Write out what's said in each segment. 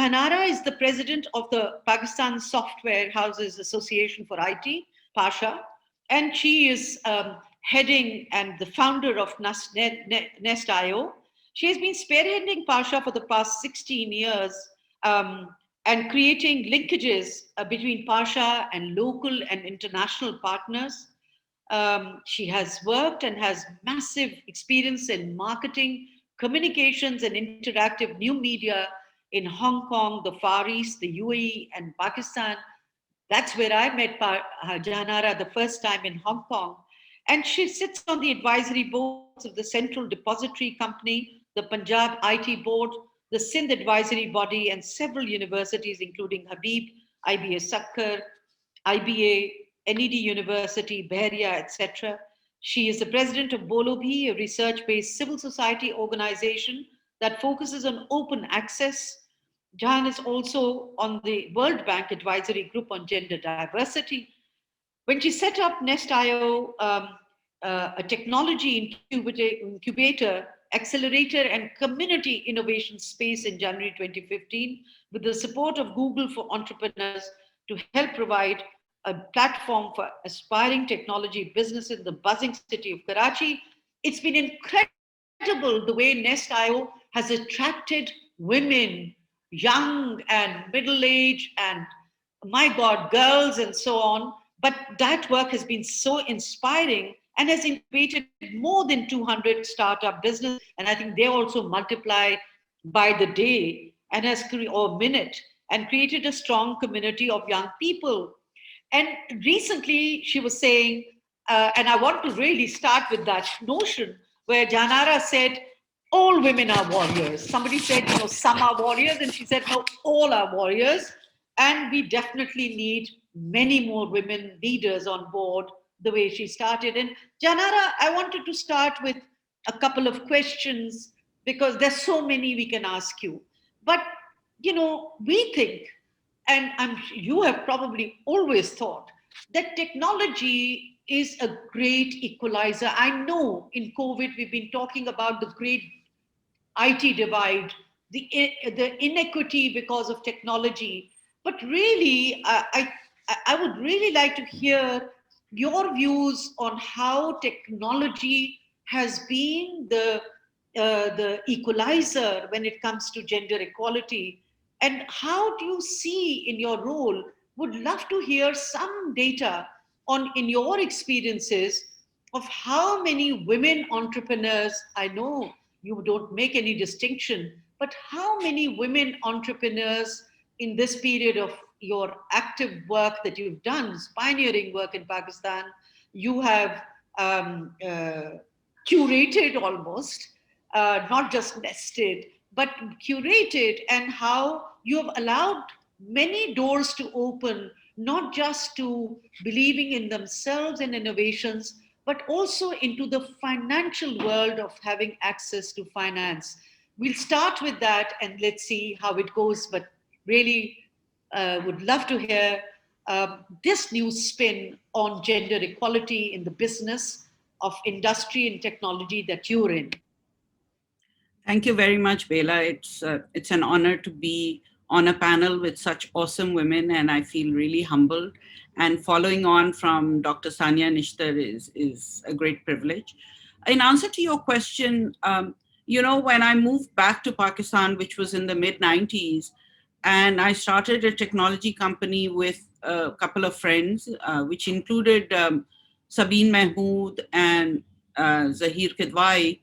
Jahanara is the president of the Pakistan Software Houses Association for IT, PASHA, and she is heading and the founder of Nest.io. She has been spearheading PASHA for the past 16 years and creating linkages between PASHA and local and international partners. She has worked and has massive experience in marketing, communications, and interactive new media in Hong Kong, the Far East, the UAE, and Pakistan. That's where I met Jahanara the first time in Hong Kong. And she sits on the advisory boards of the Central Depository Company, the Punjab IT Board, the Sindh Advisory Body, and several universities, including Habib, IBA Sakkar, IBA, NED University, Bahria, etc. She is the president of Bolobhi, a research-based civil society organization that focuses on open access. Jehan is also on the World Bank Advisory Group on Gender Diversity. When she set up Nest.io, a technology incubator, accelerator, and community innovation space in January 2015, with the support of Google for Entrepreneurs to help provide a platform for aspiring technology business in the buzzing city of Karachi. It's been incredible the way Nest.io has attracted women, young and middle-aged, and my God, girls and so on. But that work has been so inspiring and has incubated more than 200 startup business. And I think they also multiply by the day and or minute, and created a strong community of young people. And recently she was saying, and I want to really start with that notion where Jahanara said, all women are warriors. Somebody said, some are warriors, and she said, no, all are warriors. And we definitely need many more women leaders on board the way she started. And Jahanara, I wanted to start with a couple of questions because there's so many we can ask you. But, we think, and you have probably always thought, that technology is a great equalizer. I know in COVID, we've been talking about the great IT divide, the inequity because of technology. But really, I would really like to hear your views on how technology has been the equalizer when it comes to gender equality. And how do you see in your role? Would love to hear some data in your experiences of how many women entrepreneurs, I know you don't make any distinction, but how many women entrepreneurs in this period of your active work that you've done, pioneering work in Pakistan, you have curated almost, not just nested, but curated, and how you have allowed many doors to open, not just to believing in themselves and innovations, but also into the financial world of having access to finance. We'll start with that and let's see how it goes, but really would love to hear this new spin on gender equality in the business of industry and technology that you're in. Thank you very much, Bela. It's an honor to be on a panel with such awesome women, and I feel really humbled. And following on from Dr. Sania Nishtar is a great privilege. In answer to your question, when I moved back to Pakistan, which was in the mid-90s, and I started a technology company with a couple of friends, which included Sabine Mahmood and Zahir Kidwai.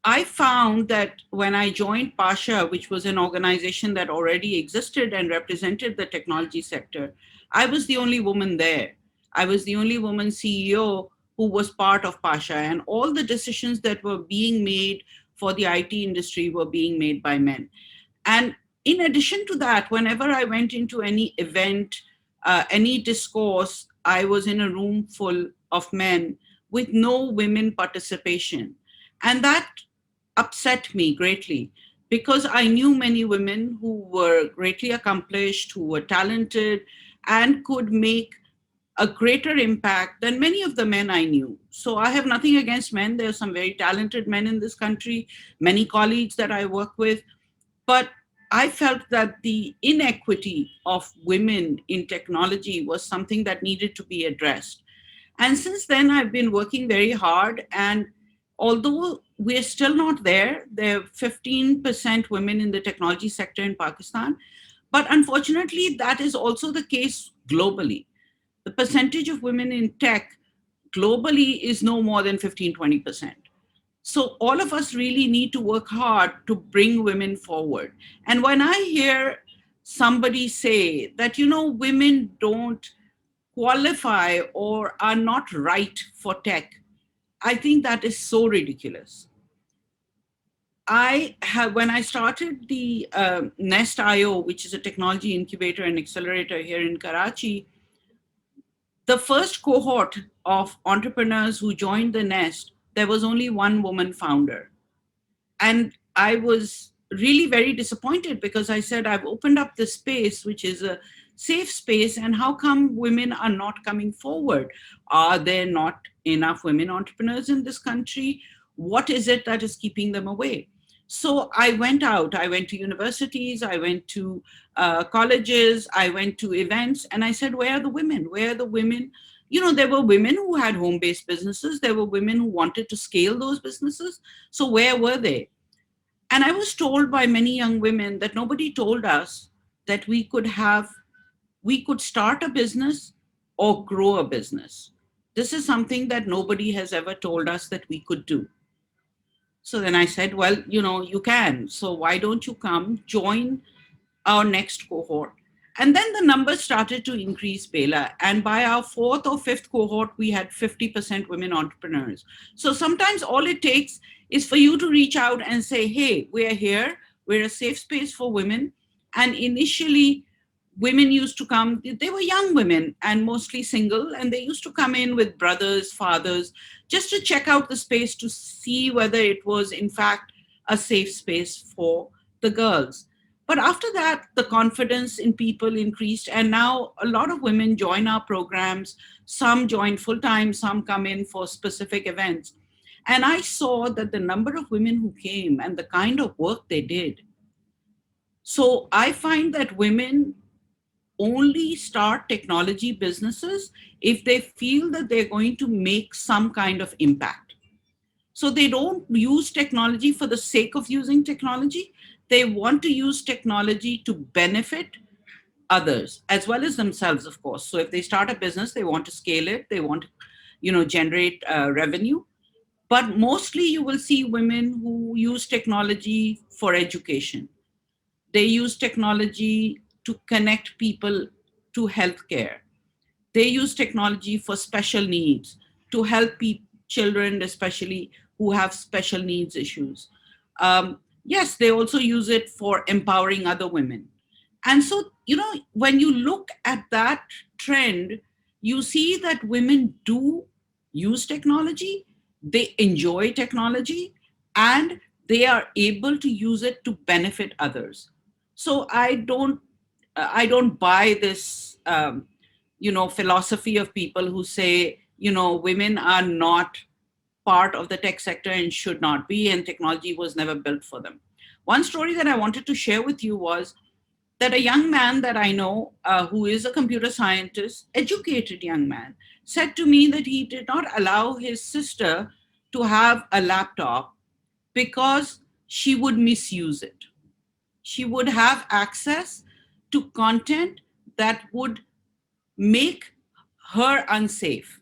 I found that when I joined PASHA, which was an organization that already existed and represented the technology sector, I was the only woman there. I was the only woman CEO who was part of PASHA, and all the decisions that were being made for the IT industry were being made by men. And in addition to that, whenever I went into any event, any discourse, I was in a room full of men with no women participation. And that upset me greatly because I knew many women who were greatly accomplished, who were talented, and could make a greater impact than many of the men I knew. So I have nothing against men. There are some very talented men in this country, many colleagues that I work with. But I felt that the inequity of women in technology was something that needed to be addressed. And since then, I've been working very hard. And although we're still not there, there are 15% women in the technology sector in Pakistan. But unfortunately, that is also the case globally. The percentage of women in tech globally is no more than 15-20%. So all of us really need to work hard to bring women forward. And when I hear somebody say that, women don't qualify or are not right for tech, I think that is so ridiculous. When I started the Nest IO, which is a technology incubator and accelerator here in Karachi, the first cohort of entrepreneurs who joined the Nest, there was only one woman founder. And I was really very disappointed because I said, I've opened up this space, which is a safe space, and how come women are not coming forward? Are there not enough women entrepreneurs in this country? What is it that is keeping them away? So I went out, I went to universities, I went to colleges, I went to events, and I said, where are the women? Where are the women? There were women who had home-based businesses. There were women who wanted to scale those businesses. So where were they? And I was told by many young women that nobody told us that we could start a business or grow a business. This is something that nobody has ever told us that we could do. So then I said, well, you can. So why don't you come join our next cohort? And then the numbers started to increase, Bela. And by our fourth or fifth cohort, we had 50% women entrepreneurs. So sometimes all it takes is for you to reach out and say, hey, we're here. We're a safe space for women. And initially, women used to come, they were young women and mostly single, and they used to come in with brothers, fathers, just to check out the space to see whether it was, in fact, a safe space for the girls. But after that, the confidence in people increased, and now a lot of women join our programs. Some join full time, some come in for specific events. And I saw that the number of women who came and the kind of work they did. So I find that women only start technology businesses if they feel that they're going to make some kind of impact. So they don't use technology for the sake of using technology. They want to use technology to benefit others as well as themselves, of course. So if they start a business, they want to scale it, they want to, generate revenue. But mostly you will see women who use technology for education. They use technology to connect people to healthcare. They use technology for special needs, to help children, especially who have special needs issues. Yes, they also use it for empowering other women. And so, when you look at that trend, you see that women do use technology, they enjoy technology, and they are able to use it to benefit others. So I don't buy this philosophy of people who say women are not part of the tech sector and should not be, and technology was never built for them. One story that I wanted to share with you was that a young man that I know, who is a computer scientist, educated young man, said to me that he did not allow his sister to have a laptop because she would misuse it. She would have access to content that would make her unsafe.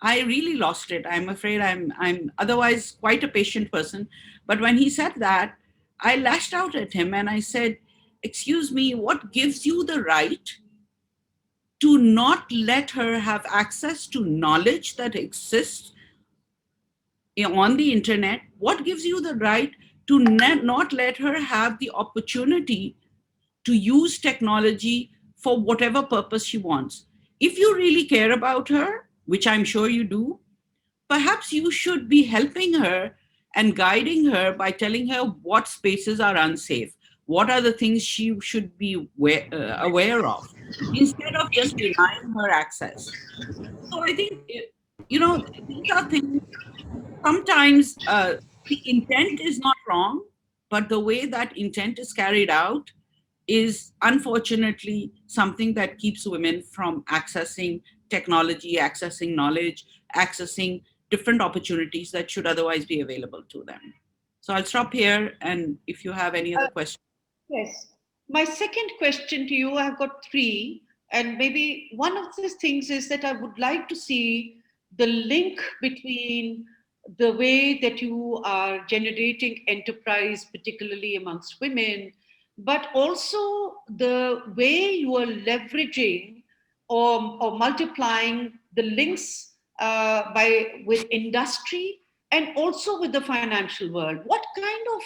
I really lost it. I'm afraid I'm otherwise quite a patient person. But when he said that, I lashed out at him and I said, excuse me, what gives you the right to not let her have access to knowledge that exists on the internet? What gives you the right to not let her have the opportunity to use technology for whatever purpose she wants? If you really care about her, which I'm sure you do, perhaps you should be helping her and guiding her by telling her what spaces are unsafe, what are the things she should be aware of, instead of just denying her access. So I think, these are things, sometimes the intent is not wrong, but the way that intent is carried out is unfortunately something that keeps women from accessing technology, accessing knowledge, accessing different opportunities that should otherwise be available to them. So I'll stop here, and if you have any other questions. Yes. My second question to you, I've got three. And maybe one of the things is that I would like to see the link between the way that you are generating enterprise, particularly amongst women, but also the way you are leveraging or multiplying the links with industry and also with the financial world. What kind of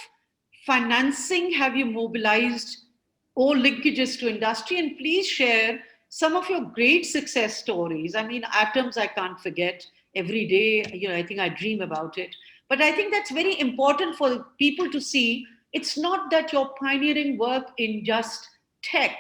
financing have you mobilized or linkages to industry? And please share some of your great success stories. I mean, atoms I can't forget every day. I think I dream about it. But I think that's very important for people to see. It's not that you're pioneering work in just tech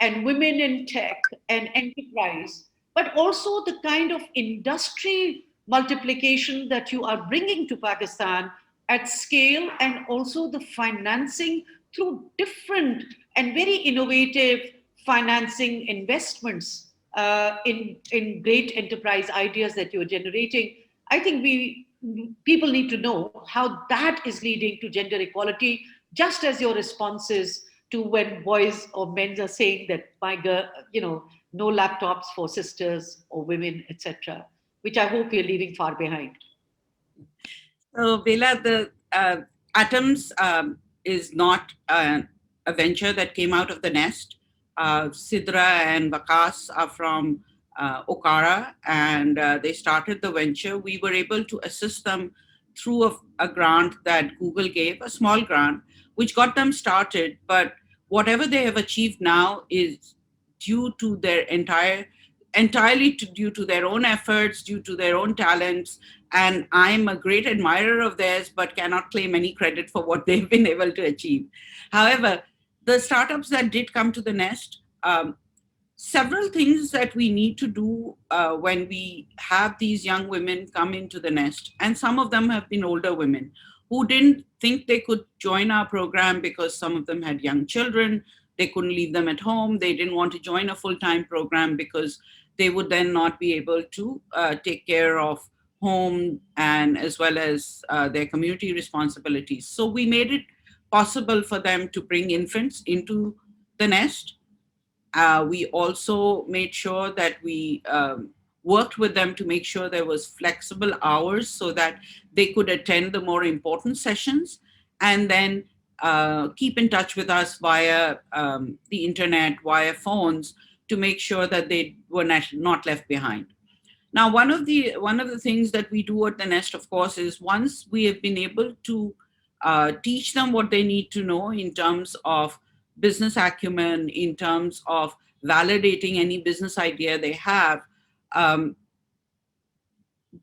and women in tech and enterprise, but also the kind of industry multiplication that you are bringing to Pakistan at scale, and also the financing through different and very innovative financing investments in great enterprise ideas that you're generating. I think people need to know how that is leading to gender equality, just as your responses to when boys or men are saying that my girl, no laptops for sisters or women, etc., which I hope we're leaving far behind. So, Bela, the Atoms is not a venture that came out of the nest. Sidra and Vakas are from Okara, and they started the venture. We were able to assist them through a grant that Google gave, a small grant, which got them started. But whatever they have achieved now is due to their due to their own efforts, due to their own talents. And I'm a great admirer of theirs, but cannot claim any credit for what they've been able to achieve. However, the startups that did come to the nest, several things that we need to do when we have these young women come into the nest, and some of them have been older women who didn't think they could join our program because some of them had young children. They couldn't leave them at home. They didn't want to join a full-time program because they would then not be able to take care of home and as well as their community responsibilities. So we made it possible for them to bring infants into the nest. We also made sure that we worked with them to make sure there was flexible hours so that they could attend the more important sessions, and then keep in touch with us via the internet, via phones, to make sure that they were not left behind. Now, one of the things that we do at the nest, of course, is once we have been able to teach them what they need to know in terms of business acumen, in terms of validating any business idea they have, um,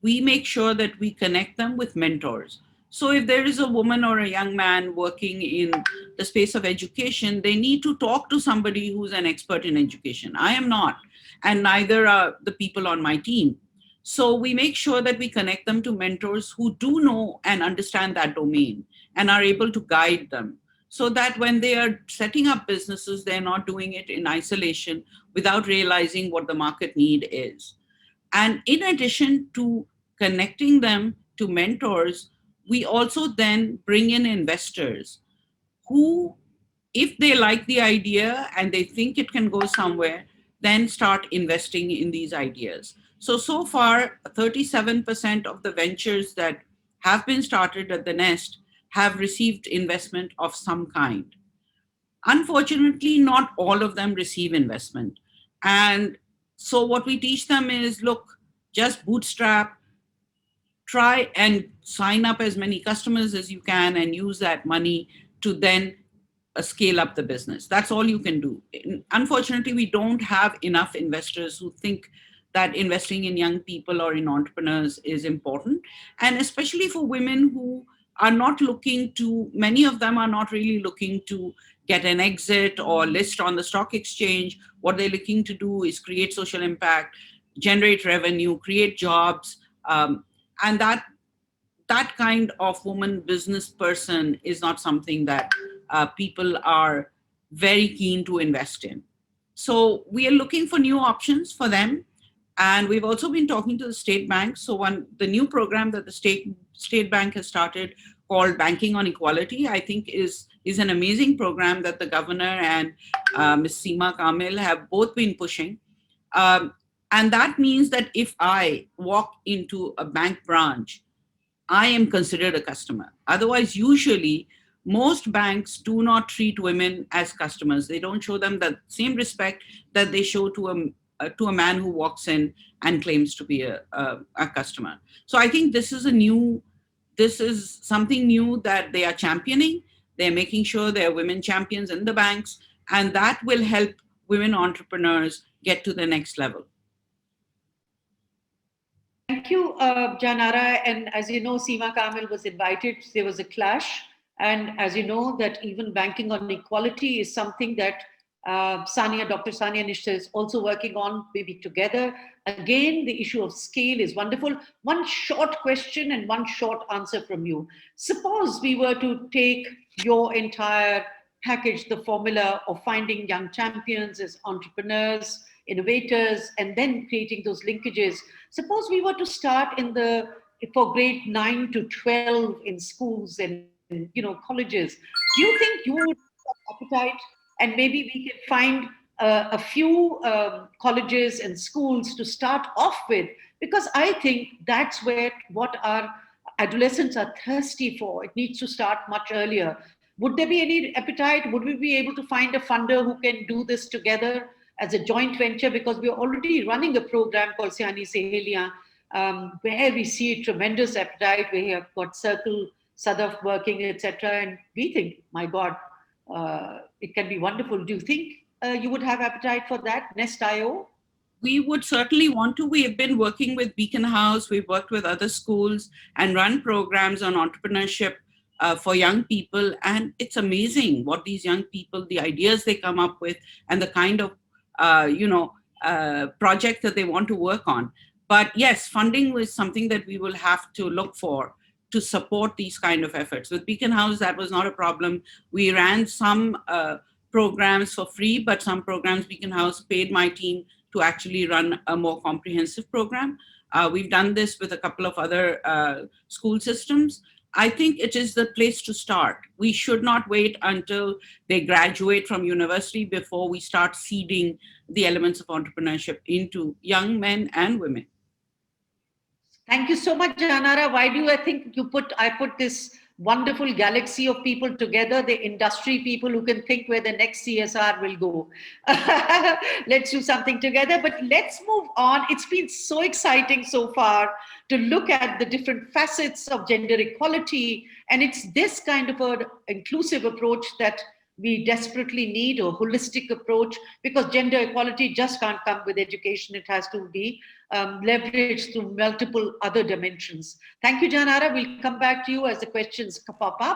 we make sure that we connect them with mentors. So if there is a woman or a young man working in the space of education, they need to talk to somebody who's an expert in education. I am not, and neither are the people on my team. So we make sure that we connect them to mentors who do know and understand that domain and are able to guide them, so that when they are setting up businesses, they're not doing it in isolation without realizing what the market need is. And in addition to connecting them to mentors, we also then bring in investors who, if they like the idea and they think it can go somewhere, then start investing in these ideas. So far, 37% of the ventures that have been started at the Nest have received investment of some kind. Unfortunately, not all of them receive investment. And so what we teach them is, look, just bootstrap, try and sign up as many customers as you can and use that money to then scale up the business. That's all you can do. Unfortunately, we don't have enough investors who think that investing in young people or in entrepreneurs is important. And especially for women who are not looking to, many of them are not really looking to get an exit or list on the stock exchange. What they're looking to do is create social impact, generate revenue, create jobs. And that kind of woman business person is not something that people are very keen to invest in. So we are looking for new options for them. And we've also been talking to the state bank. So the new program that the state bank has started called Banking on Equality, I think is an amazing program that the governor and Ms. Seema Kamil have both been pushing. And that means that if I walk into a bank branch, I am considered a customer. Otherwise, usually, most banks do not treat women as customers. They don't show them the same respect that they show to a man who walks in and claims to be a customer. So I think this is something new that they are championing. They're making sure there are women champions in the banks, and that will help women entrepreneurs get to the next level. Thank you, Janara. And as you know, Seema Kamil was invited. There was a clash. And as you know, that even banking on equality is something that Dr. Sania Nishta is also working on, maybe together. Again, the issue of scale is wonderful. One short question and one short answer from you. Suppose we were to take your entire package, the formula of finding young champions as entrepreneurs, innovators, and then creating those linkages. Suppose we were to start for grade 9 to 12 in schools and colleges. Do you think you would have appetite, and maybe we can find a few colleges and schools to start off with? Because I think that's what our adolescents are thirsty for. It needs to start much earlier. Would there be any appetite? Would we be able to find a funder who can do this together as a joint venture? Because we're already running a program called Siani Seheliyan, where we see a tremendous appetite. We have got Circle, Sadaf working, etc. And we think, my God, it can be wonderful. Do you think you would have appetite for that, Nest.io? We would certainly want to. We have been working with Beacon House. We've worked with other schools and run programs on entrepreneurship for young people. And it's amazing what these young people, the ideas they come up with, and the kind of project that they want to work on. But yes, funding is something that we will have to look for to support these kind of efforts. With Beacon House, that was not a problem. We ran some programs for free, but some programs Beacon House paid my team to actually run a more comprehensive program. We've done this with a couple of other school systems. I think it is the place to start. We should not wait until they graduate from university before we start seeding the elements of entrepreneurship into young men and women. Thank you so much, Janara. Why do I think I put this wonderful galaxy of people together, the industry people who can think where the next CSR will go. Let's do something together, but let's move on. It's been so exciting so far to look at the different facets of gender equality. And it's this kind of an inclusive approach that we desperately need, a holistic approach, because gender equality just can't come with education. It has to be leveraged through multiple other dimensions. Thank you, Janara. We'll come back to you as the questions pop up.